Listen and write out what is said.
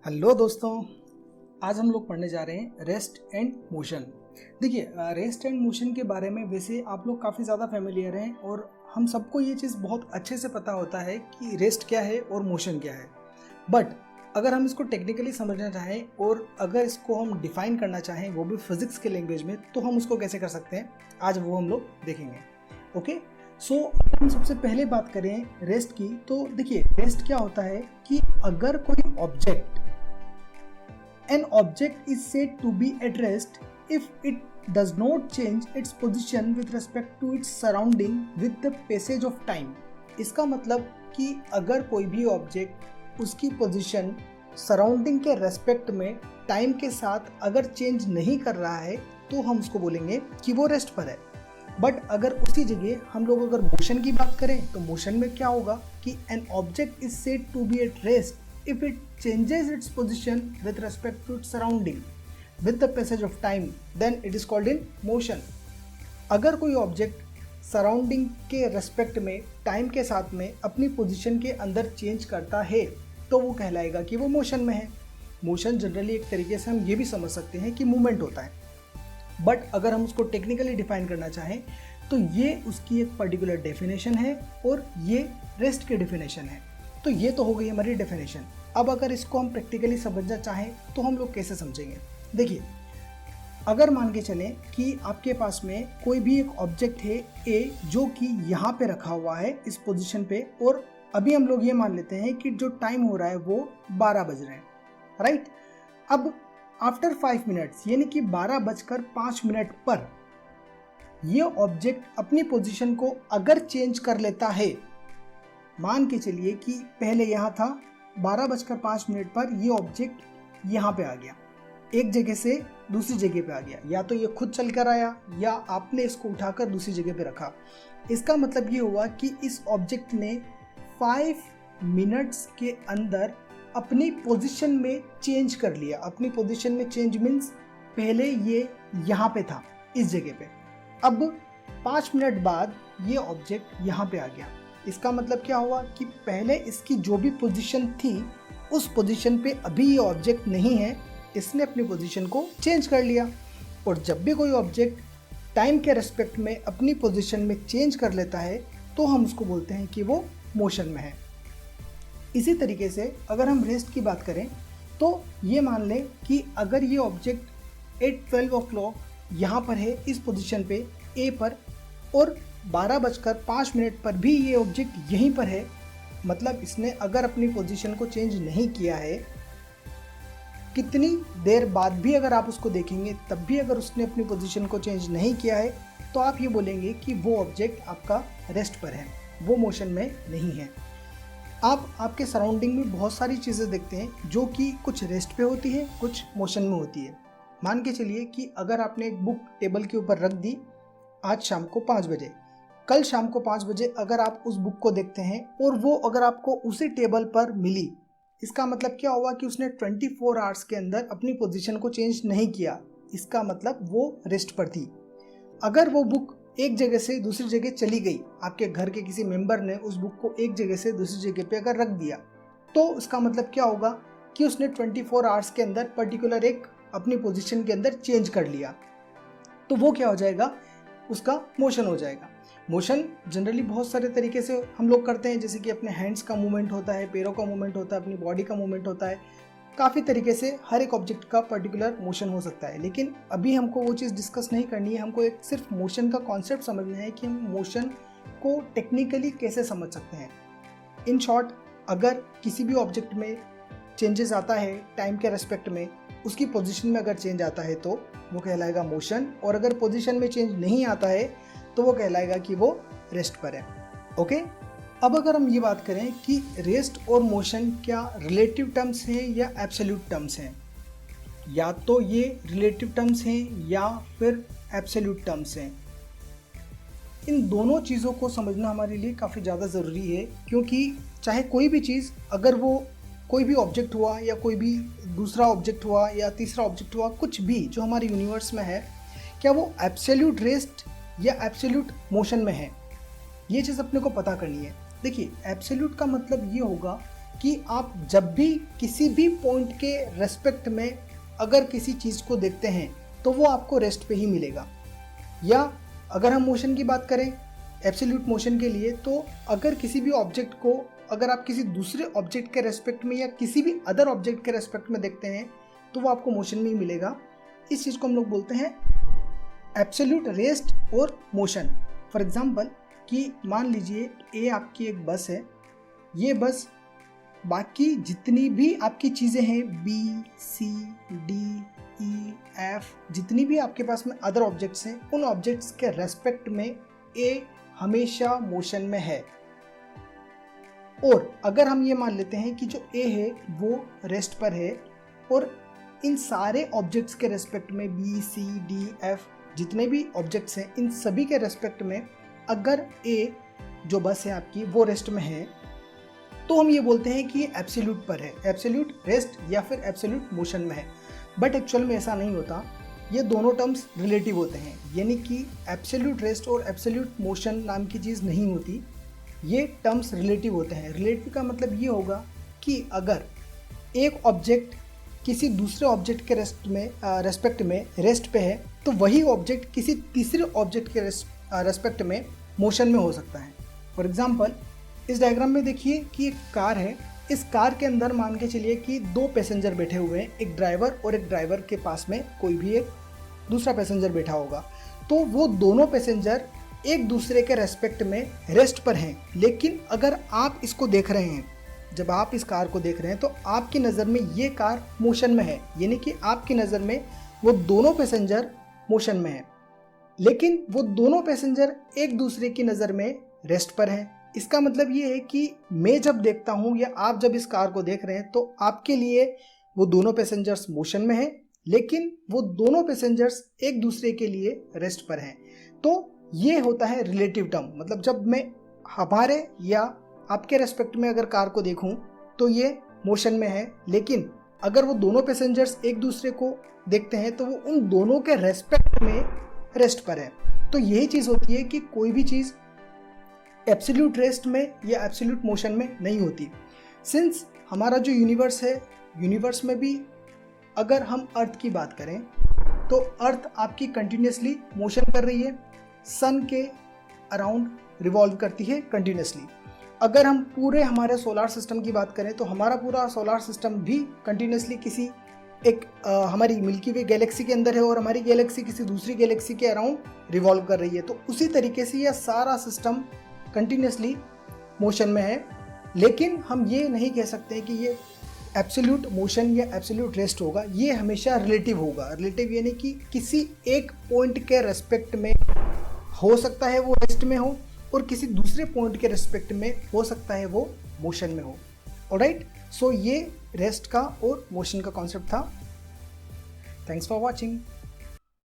Hello दोस्तों, आज हम लोग पढ़ने जा रहे हैं रेस्ट एंड मोशन। देखिए, रेस्ट एंड मोशन के बारे में वैसे आप लोग काफ़ी ज़्यादा फेमिलियर हैं और हम सबको ये चीज़ बहुत अच्छे से पता होता है कि रेस्ट क्या है और मोशन क्या है। बट अगर हम इसको टेक्निकली समझना चाहें और अगर इसको हम डिफाइन करना चाहें वो भी फिजिक्स के लैंग्वेज में, तो हम उसको कैसे कर सकते हैं, आज वो हम लोग देखेंगे। ओके, सो हम सबसे पहले बात करें रेस्ट की। तो देखिए, रेस्ट क्या होता है कि अगर कोई object An object is said to be at rest if it does not change its position with respect to its surrounding with the passage of time। इसका मतलब कि अगर कोई भी ऑब्जेक्ट उसकी पोजीशन सराउंडिंग के रेस्पेक्ट में टाइम के साथ अगर चेंज नहीं कर रहा है तो हम उसको बोलेंगे कि वो रेस्ट पर है। बट अगर उसी जगह हम लोग अगर मोशन की बात करें तो मोशन में क्या होगा कि an object is said to be at rest if it changes its position with respect to its surrounding with the passage of time, then it is called in motion। अगर कोई ऑब्जेक्ट सराउंडिंग के respect में time के साथ में अपनी position के अंदर चेंज करता है तो वो कहलाएगा कि वो मोशन में है। मोशन जनरली एक तरीके से हम ये भी समझ सकते हैं कि मूवमेंट होता है, बट अगर हम उसको टेक्निकली डिफाइन करना चाहें तो ये उसकी एक पर्टिकुलर डेफिनेशन है और ये रेस्ट की डेफिनेशन है। तो ये तो हो गई हमारी डेफिनेशन। अब अगर इसको हम प्रैक्टिकली समझना चाहें तो हम लोग कैसे समझेंगे। देखिए, अगर मान के चलें कि आपके पास में कोई भी एक ऑब्जेक्ट है ए जो कि यहाँ पे रखा हुआ है इस पोजीशन पे, और अभी हम लोग ये मान लेते हैं कि जो टाइम हो रहा है वो 12 बज रहे हैं, राइट। अब आफ्टर 5 मिनट्स यानी कि 12:05 पर ये ऑब्जेक्ट अपनी पोजीशन को अगर चेंज कर लेता है, मान के चलिए कि पहले यहाँ था 12:05 पर ये ऑब्जेक्ट यहाँ पे आ गया, एक जगह से दूसरी जगह पे आ गया, या तो ये खुद चल कर आया या आपने इसको उठाकर दूसरी जगह पे रखा। इसका मतलब ये हुआ कि इस ऑब्जेक्ट ने 5 मिनट्स के अंदर अपनी पोजीशन में चेंज कर लिया। अपनी पोजीशन में चेंज मीन्स पहले ये यहाँ पे था इस जगह पे, अब 5 मिनट बाद ये ऑब्जेक्ट यहाँ पे आ गया। इसका मतलब क्या हुआ कि पहले इसकी जो भी पोजीशन थी उस पोजीशन पे अभी ये ऑब्जेक्ट नहीं है, इसने अपनी पोजीशन को चेंज कर लिया। और जब भी कोई ऑब्जेक्ट टाइम के रेस्पेक्ट में अपनी पोजीशन में चेंज कर लेता है तो हम उसको बोलते हैं कि वो मोशन में है। इसी तरीके से अगर हम रेस्ट की बात करें तो ये मान लें कि अगर ये ऑब्जेक्ट एट 12 o'clock यहाँ पर है इस पोजीशन पे ए पर, और 12:05 पर भी ये ऑब्जेक्ट यहीं पर है, मतलब इसने अगर अपनी पोजीशन को चेंज नहीं किया है, कितनी देर बाद भी अगर आप उसको देखेंगे तब भी अगर उसने अपनी पोजीशन को चेंज नहीं किया है तो आप ये बोलेंगे कि वो ऑब्जेक्ट आपका रेस्ट पर है, वो मोशन में नहीं है। आप आपके सराउंडिंग में बहुत सारी चीज़ें देखते हैं जो कि कुछ रेस्ट पे होती है, कुछ मोशन में होती है। मान के चलिए कि अगर आपने एक बुक टेबल के ऊपर रख दी आज शाम को 5 बजे, कल शाम को 5 बजे अगर आप उस बुक को देखते हैं और वो अगर आपको उसी टेबल पर मिली, इसका मतलब क्या हुआ कि उसने 24 आवर्स के अंदर अपनी पोजीशन को चेंज नहीं किया, इसका मतलब वो रेस्ट पर थी। अगर वो बुक एक जगह से दूसरी जगह चली गई, आपके घर के किसी मेंबर ने उस बुक को एक जगह से दूसरी जगह पे अगर रख दिया, तो इसका मतलब क्या होगा कि उसने 24 आवर्स के अंदर पर्टिकुलर एक अपनी पोजीशन के अंदर चेंज कर लिया, तो वो क्या हो जाएगा, उसका मोशन हो जाएगा। मोशन जनरली बहुत सारे तरीके से हम लोग करते हैं, जैसे कि अपने हैंड्स का मूवमेंट होता है, पैरों का मूवमेंट होता है, अपनी बॉडी का मूवमेंट होता है, काफ़ी तरीके से हर एक ऑब्जेक्ट का पर्टिकुलर मोशन हो सकता है। लेकिन अभी हमको वो चीज़ डिस्कस नहीं करनी है, हमको एक सिर्फ मोशन का कॉन्सेप्ट समझना है कि हम मोशन को टेक्निकली कैसे समझ सकते हैं। इन शॉर्ट, अगर किसी भी ऑब्जेक्ट में चेंजेस आता है टाइम के रेस्पेक्ट में, उसकी पोजीशन में अगर चेंज आता है तो वो कहलाएगा मोशन, और अगर पोजीशन में चेंज नहीं आता है तो वो कहलाएगा कि वो रेस्ट पर है। ओके, अब अगर हम ये बात करें कि रेस्ट और मोशन क्या रिलेटिव टर्म्स हैं या एब्सोल्यूट टर्म्स हैं, या तो ये रिलेटिव टर्म्स हैं या फिर एब्सोल्यूट टर्म्स हैं। इन दोनों चीज़ों को समझना हमारे लिए काफ़ी ज़्यादा ज़रूरी है, क्योंकि चाहे कोई भी चीज़, अगर वो कोई भी ऑब्जेक्ट हुआ या कोई भी दूसरा ऑब्जेक्ट हुआ या तीसरा ऑब्जेक्ट हुआ, कुछ भी जो हमारे यूनिवर्स में है, क्या वो एब्सोल्यूट रेस्ट या एब्सोल्यूट मोशन में है, ये चीज़ अपने को पता करनी है। देखिए, एब्सोल्यूट का मतलब ये होगा कि आप जब भी किसी भी पॉइंट के रेस्पेक्ट में अगर किसी चीज़ को देखते हैं तो वो आपको रेस्ट पे ही मिलेगा। या अगर हम मोशन की बात करें एब्सोल्यूट मोशन के लिए, तो अगर किसी भी ऑब्जेक्ट को अगर आप किसी दूसरे ऑब्जेक्ट के रेस्पेक्ट में या किसी भी अदर ऑब्जेक्ट के रेस्पेक्ट में देखते हैं तो वो आपको मोशन में ही मिलेगा। इस चीज़ को हम लोग बोलते हैं एब्सोल्यूट रेस्ट और मोशन। फॉर एग्जांपल कि मान लीजिए ये आपकी एक बस है, ये बस बाकी जितनी भी आपकी चीज़ें हैं B C D E F, जितनी भी आपके पास में अदर ऑब्जेक्ट्स हैं, उन ऑब्जेक्ट्स के रेस्पेक्ट में ए हमेशा मोशन में है। और अगर हम ये मान लेते हैं कि जो ए है वो रेस्ट पर है और इन सारे ऑब्जेक्ट्स के रेस्पेक्ट में बी सी डी एफ जितने भी ऑब्जेक्ट्स हैं, इन सभी के रेस्पेक्ट में अगर ए जो बस है आपकी वो रेस्ट में है, तो हम ये बोलते हैं कि ये एब्सोल्यूट पर है, एब्सोल्यूट रेस्ट या फिर एब्सोल्यूट मोशन में है। बट एक्चुअल में ऐसा नहीं होता, ये दोनों टर्म्स रिलेटिव होते हैं। यानी कि एब्सोल्यूट रेस्ट और एब्सोल्यूट मोशन नाम की चीज़ नहीं होती, ये टर्म्स रिलेटिव होते हैं। रिलेटिव का मतलब ये होगा कि अगर एक ऑब्जेक्ट किसी दूसरे ऑब्जेक्ट के रेस्पेक्ट में रेस्ट पे है, तो वही ऑब्जेक्ट किसी तीसरे ऑब्जेक्ट के रेस्पेक्ट में मोशन में हो सकता है। फॉर एग्जांपल इस डायग्राम में देखिए कि एक कार है, इस कार के अंदर मान के चलिए कि दो पैसेंजर बैठे हुए हैं, एक ड्राइवर और एक ड्राइवर के पास में कोई भी एक दूसरा पैसेंजर बैठा होगा। तो वो दोनों पैसेंजर एक दूसरे के रेस्पेक्ट में रेस्ट पर हैं। लेकिन अगर आप इसको देख रहे हैं, जब आप इस कार को देख रहे हैं तो आपकी नज़र में ये कार मोशन में है, यानी कि आपकी नज़र में वो दोनों पैसेंजर मोशन में है, लेकिन वो दोनों पैसेंजर एक दूसरे की नज़र में रेस्ट पर हैं। इसका मतलब ये है कि मैं जब देखता हूँ या आप जब इस कार को देख रहे हैं तो आपके लिए वो दोनों पैसेंजर्स मोशन में हैं, लेकिन वो दोनों पैसेंजर्स एक दूसरे के लिए रेस्ट पर हैं। तो ये होता है रिलेटिव टर्म। मतलब जब मैं हमारे या आपके रेस्पेक्ट में अगर कार को देखूं तो ये मोशन में है, लेकिन अगर वो दोनों पैसेंजर्स एक दूसरे को देखते हैं तो वो उन दोनों के रेस्पेक्ट में रेस्ट पर है। तो यही चीज़ होती है कि कोई भी चीज़ एब्सोल्यूट रेस्ट में या एब्सोल्यूट मोशन में नहीं होती। सिंस हमारा जो यूनिवर्स है, यूनिवर्स में भी अगर हम अर्थ की बात करें तो अर्थ आपकी कंटिन्यूसली मोशन कर रही है, सन के अराउंड रिवॉल्व करती है कंटिन्यूसली। अगर हम पूरे हमारे सोलार सिस्टम की बात करें तो हमारा पूरा सोलार सिस्टम भी कंटिन्यूसली किसी एक हमारी मिल्की वे गैलेक्सी के अंदर है और हमारी गैलेक्सी किसी दूसरी गैलेक्सी के अराउंड रिवॉल्व कर रही है। तो उसी तरीके से यह सारा सिस्टम कंटिन्यूसली मोशन में है, लेकिन हम ये नहीं कह सकते कि ये एब्सोल्यूट मोशन या एब्सोल्यूट रेस्ट होगा। ये हमेशा रिलेटिव होगा। रिलेटिव यानी कि किसी एक पॉइंट के रेस्पेक्ट में हो सकता है वो रेस्ट में हो और किसी दूसरे पॉइंट के रेस्पेक्ट में हो सकता है वो मोशन में हो। ऑलराइट, सो ये रेस्ट का और मोशन का कॉन्सेप्ट था। Thanks for watching.